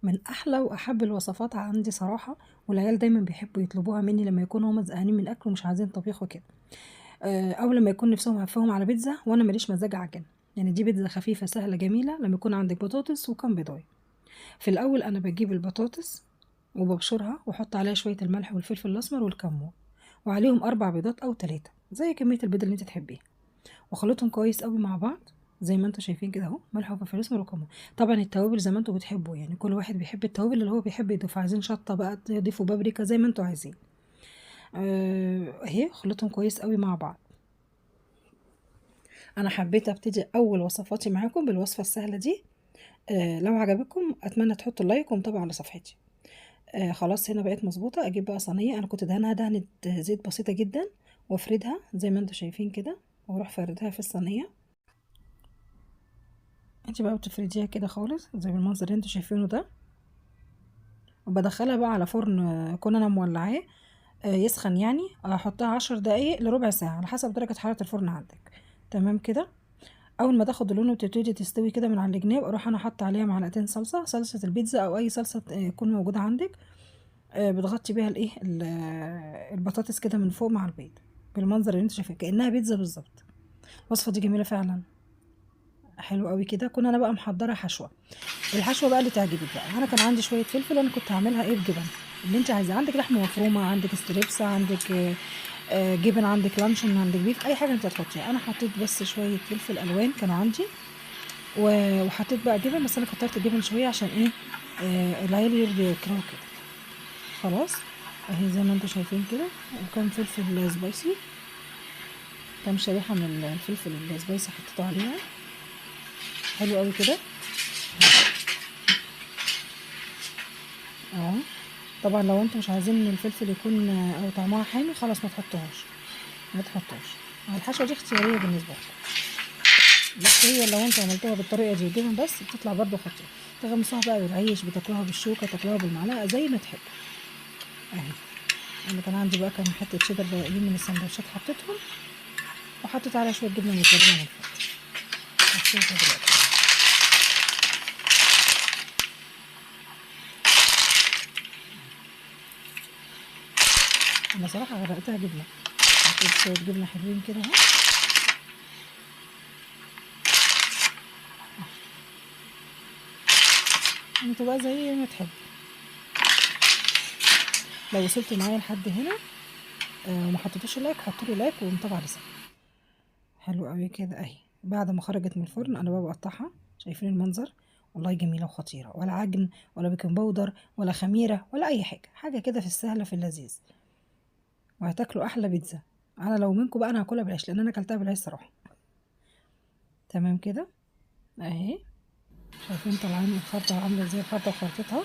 من احلى واحب الوصفات عندي صراحه، والعيال دايما بيحبوا يطلبوها مني لما يكونوا هما زهقانين من الاكل ومش عايزين طبيخ وكده. او لما يكون نفسهم هفهم على بيتزا وانا ماليش مزاج عجن. يعني دي بيتزا خفيفه سهله جميله لما يكون عندك بطاطس وكم بيضايه. في الاول انا بجيب البطاطس وببشرها واحط عليها شويه الملح والفلفل الاسمر والكمون، وعليهم 4 بيضات او 3 زي كميه البيض اللي انت تحبيها، واخلطهم كويس قوي مع بعض زي ما انتم شايفين كده اهو، ملح وفلفل اسمر وكمون. طبعا التوابل زي ما انتم بتحبوا، يعني كل واحد بيحب التوابل اللي هو بيحب يضيف، عايزين شطه بقى تضيفوا بابريكا زي ما انتم عايزين. اهي خلطهم كويس قوي مع بعض. انا حبيت ابتدي اول وصفاتي معاكم بالوصفه السهله دي. لو عجبكم اتمنى تحطوا لايك ومتابعه على صفحتي. خلاص هنا بقت مظبوطه. اجيب بقى صينيه، انا كنت دهنها دهنه زيت بسيطه جدا، وافردها زي ما انتم شايفين كده، واروح فردها في الصينيه. انت بقى بتفرديها كده خالص زي بالمنظر اللي انتوا شايفينه ده، وبدخلها بقى على فرن اكون انا مولعاه يسخن، يعني احطها 10 دقايق لربع ساعه على حسب درجه حراره الفرن عندك. تمام كده. اول ما تاخد اللون وتبتدي تستوي كده من على الجناب، اروح انا حاطه عليها معلقتين صلصه البيتزا او اي صلصه تكون موجوده عندك. بتغطي بيها الايه البطاطس كده من فوق مع البيض بالمنظر اللي انت شايفاه كانها بيتزا بالظبط. الوصفه دي جميله فعلا، حلو قوي كده. كنا انا بقى محضره حشوه. الحشوه بقى اللي تعجبك بقى، انا كان عندي شويه فلفل، انا كنت هعملها ايه بجبن اللي انت عايزاه. عندك لحمه مفرومه، عندك ستريبس، عندك جبن، عندك لانشون، عندك بيف، اي حاجه انت هتحطيها. انا حطيت بس شويه فلفل الوان كانوا عندي، وحطيت بقى جبن، بس انا كترت الجبن شويه عشان ايه، العيال يرضوا ياكلوها كده. خلاص اهي زي ما انتم شايفين كده، وكام فلفل سبايسي، كام شريحه من الفلفل السبايسي حطيته عليها. حلو قوي كده اهو. طبعا لو انتم مش عايزين ان الفلفل يكون او طعمها حامي، خلاص ما تحطوهاش، ما تحطوش. الحشوه دي اختياريه بالنسبه لكم، بس هي لو انتوا عملتوها بالطريقه دي وجبن بس بتطلع برضو خطيره. تغمسوها بقى بالعيش، بتاكلوها بالشوكه، تاكلوها بالمعلقه زي ما تحبوا. اهي انا كان عندي بقى كام حته شيدر باقيين من السندوتشات حطيتهم، وحطيت عليها شويه جبنه موتزاريلا من فوق. هتشوفوا دلوقتي. انا صراحه غرقتها جبنه، حطيت شويه جبنه حلوين كده اهو. انتوا بقى زي ما تحبوا. لو وصلتوا معايا لحد هنا وما حطيتوش لايك، حطوا لي لايك ومتابعه رسالة. حلو قوي كده اهي. بعد ما خرجت من الفرن انا بقى بقطعها، شايفين المنظر؟ والله جميله وخطيره، ولا عجن ولا بيكنج باودر ولا خميره ولا اي حاجه، حاجه كده في السهله في اللذيذ، وهتاكلوا احلى بيتزا. انا لو منكم بقى انا هاكلها بالعيش، لان انا اكلتها بالعيش صراحه. تمام كده اهي. شايفين طالعين الخرطه عامله ازاي، الخرطه وخرطتها.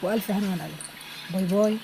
والف هنا على قلبكم. باي باي.